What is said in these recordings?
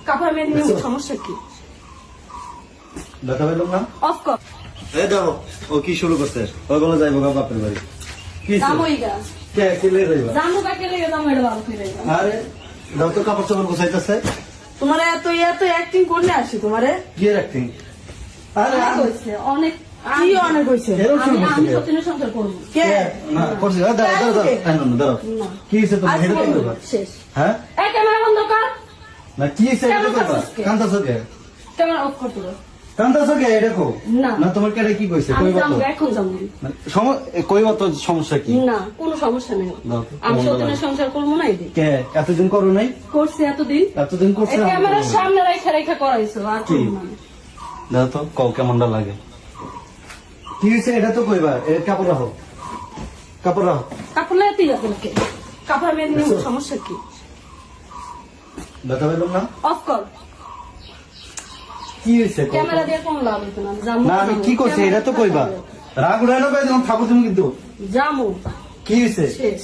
কাপড় মেয়ে নিয়ে সমস্যা কি? দেখা পেলাম না। অফ কর। এই দেখো ও কি শুরু করছে, ও বলে যাইবো গা বাপের বাড়ি। কি জামুইগা কে কেলে যাইবা? জামু কাকে লেগে জামু এটা ভালো করে। আরে দাও তো কাপড় চাপড় গোছাইতেছে। তোমারে এত অ্যাক্টিং করলে আসি তোমারে কি অ্যাক্টিং? আরে অনেক হইছে, অনেক কি অনেক হইছে। এরকম শুরু আমি করছে সত্যিনের সংসার করব। কে? না করছি। দাও দাও দাও দাও। না কি হইছে তোমার? আজ হেডে করবো, করবা? শেষ। হ্যাঁ এই ক্যামেরা বন্ধ কর। না কি হইছে এটা কেমন করবা? করছিস কে? কান্তাছো কে? ক্যামেরা অফ করতে দাও। কান্তাছো কে? এটা কো না। না তোমার কেডা কি কইছে? আমি কইবা যাবো, তো এখন যাবো। কইবা তো সমস্যা কি? না কোনো সমস্যা নেই। দাও তো, আমি কেমন সত্যিনের লাগে? সংসার করবো না এদিকে। কে এতদিন করো নাই? করছি এতদিন। এতদিন করছে এই আমি ক্যামেরার করবো না। সামনে রেখে রেখে করাইছো আর কি? করবো না। দাও তো কও কেমনটা লাগে। কি হয়েছে এটা তো কইবা। এর কাপড় রাখো, কাপড় রাখো। কাপড় লাগে তুই আপনাকে কাপড় মেয়ে নিয়ে আচ্ছা। সমস্যা কি? ব্যথা পেলাম না। অফ কর। কি হয়েছে কও তো? ক্যামেরা দিয়ে কোন লাভ হইতো না। না আমি কি করছি এটা তো কইবা। রাগ উড়াই না কই দিলাম থাকো তুমি কিন্তু। জামু কি হয়েছে? শেষ।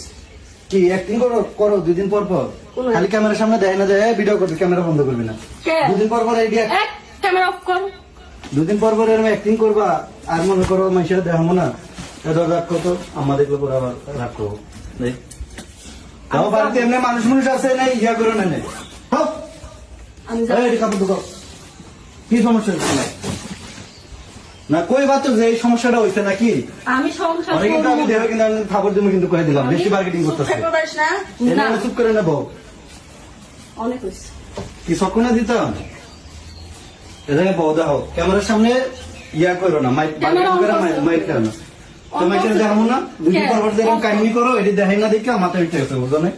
কি অ্যাক্টিং করো করো দুদিন পর পর? কোনো খালি ক্যামেরার সামনে দেয় না যায় ভিডিও করবি, ক্যামেরা বন্ধ করবি না। কে? দুদিন পর পর আইডিয়া, এক ক্যামেরা অফ কর। দুদিন পর পর এরকম অ্যাক্টিং করবা আর মনে করো মানুষের দেখাবো না। এবার রাগ করতো আমাদের উপর আবার রাগ করবো। দেখ তাও বাড়িতে এমনি মানুষ মানুষ আছে না ইয়া করে না নেই। আমি যাবো। এই কাপড় ঢুকাও। কি সমস্যা হচ্ছে না? না কই বাচ্চ যে এই সমস্যাটা হইছে নাকি? আমি সংসার অনেক কিন্তু আমি করবো দেবে কিন্তু আমি খাবার তুমি কিন্তু কয়ে দিলাম বেশি মার্কেটিং করতেছে। না। এটা আমি চুপ করে নেবো। অনেক হইছে। কি সক্ষণে দিতাম এটাকে বউ দাও ক্যামেরার সামনে ইয়া করো না, মাইক ক্যামেরা on করছো। মাইক কেন না On তোমাকে করছো। দেখাবো না। দুদিন কে? পর পর যেরকম On কাহিনী করো এটি দেখাই না দেখে মাথায় উঠে গেছে বুঝো না।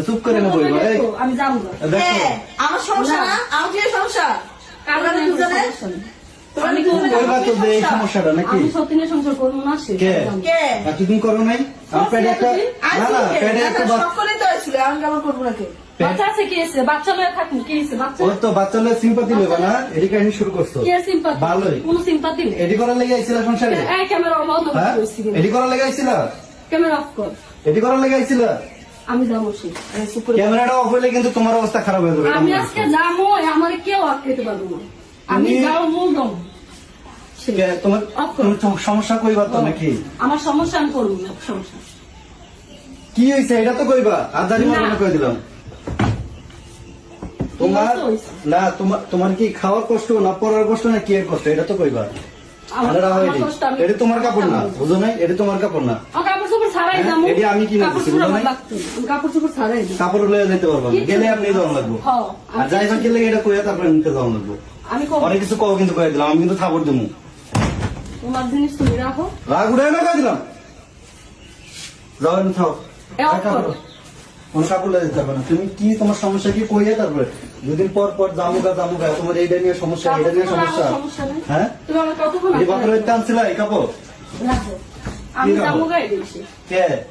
চুপ করে নেবো এবার। এই আমি যাবো না। দেখো আমার সমস্যা না, আমার কি সমস্যা? কারণ আপনারা দুজনে? আমি কইবা তো যে এই সমস্যাটা নাকি? আমি সত্যিনের সংসার করবো না শেষ। কে? যাবো। কে? এতদিন করো নাই? আমি পেটে একটা না না পেটে একটা সকলে তো হয়েছিল, আমি কেমন করবো নাকি? বাচ্চা আছে কি আছে? বাচ্চা লয়ে থাকুন কি আছে? বাচ্চা ওই তো বাচ্চা লোক সিম্পাতি লেবে না এটি কাহিনী শুরু করছো। কি সিম্পাথি? ভালোই। কোনো সিম্পাথি নেই। এটি করার লেগে আইছিল সংসারে? এই ক্যামেরা বন্ধ হ্যাঁ করছি কিন্তু। এটি করার লেগে আইছিল? ক্যামেরা অফ কর। এটি করার লেগে আইছিল? আমি যাবো শেষ। আমি চুপ করে- ক্যামেরাটা অফ হইলে কিন্তু তোমার অবস্থা খারাপ হয়ে যাবে। আমি আজকে যাবো, আমার কেউ আটকাতে পারবো না। আমি তুমি- যাবো মূল দম। শেষ। তোমার অফ করো। তোমার সমস্যা কইবা তো নাকি? আমার সমস্যা আমি করবো না, সমস্যা। কি হয়েছে এটা তো কইবা। আদারি না। মামলা কই দিলাম। তোমার কি হইছে? না তোমার কি খাওয়ার কষ্ট না পড়ার কষ্ট না কি এর কষ্ট এটা তো কইবা। আমার- এটা আমার কষ্ট আমি- এটা তোমার কাপড় না বুঝো না, এটা তোমার কাপড় না। আমার কাপড় চোপড় ছাড়াই হ্যাঁ, যাবো। এটি আমি কিনে কাপড় দিছি, চোপড় বুঝো আমার নাই? লাগতো না। আমি কাপড় চোপড় ছাড়াই যাবো। কাপড় লয়ে যেতে পারবো না, কিচ্ছু গেলে না। আপনি যাওয়া লাগবো। হ্যাঁ, আর আমি যাইবার গেলে এটা কইয়া তারপরে নিতে যাওয়া লাগবো। আমি করবো। অনেক কিছু কও কিন্তু কয়ে দিলাম, আমি কিন্তু থাপড় দেবো। তোমার জিনিস তুমি রাখো। রাগ উড়ে না কয়ে দিলাম। যাও এনে থাও। এ অফ করো। কোন কাপড় লয়ে যেতে পারবে না। তুমি কি তোমার সমস্যা কি কইয়া তারপরে দুদিন পর পর জামুগা তোমার এইটা নিয়ে সমস্যা এটা নিয়ে কাপড় সমস্যা। আমার সমস্যা নেই। হ্যাঁ তুমি আমার কতক্ষণ এই বাপের বাড়িতে আনছিলা এই কাপড়? রাখো। আমি কি রাখো? যাবো গায়ে দিয়েছি। কে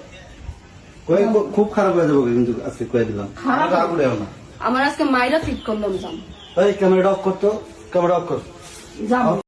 খুব খারাপ হয়ে যাবে কিন্তু আজকে কয়ে দিলাম। খারাপ? রাগ উড়েও না। আমার আজকে মাইরা ফিট করলাম যাবো। এই ক্যামেরাটা অফ করতো, ক্যামেরা অফ কর। যাবো।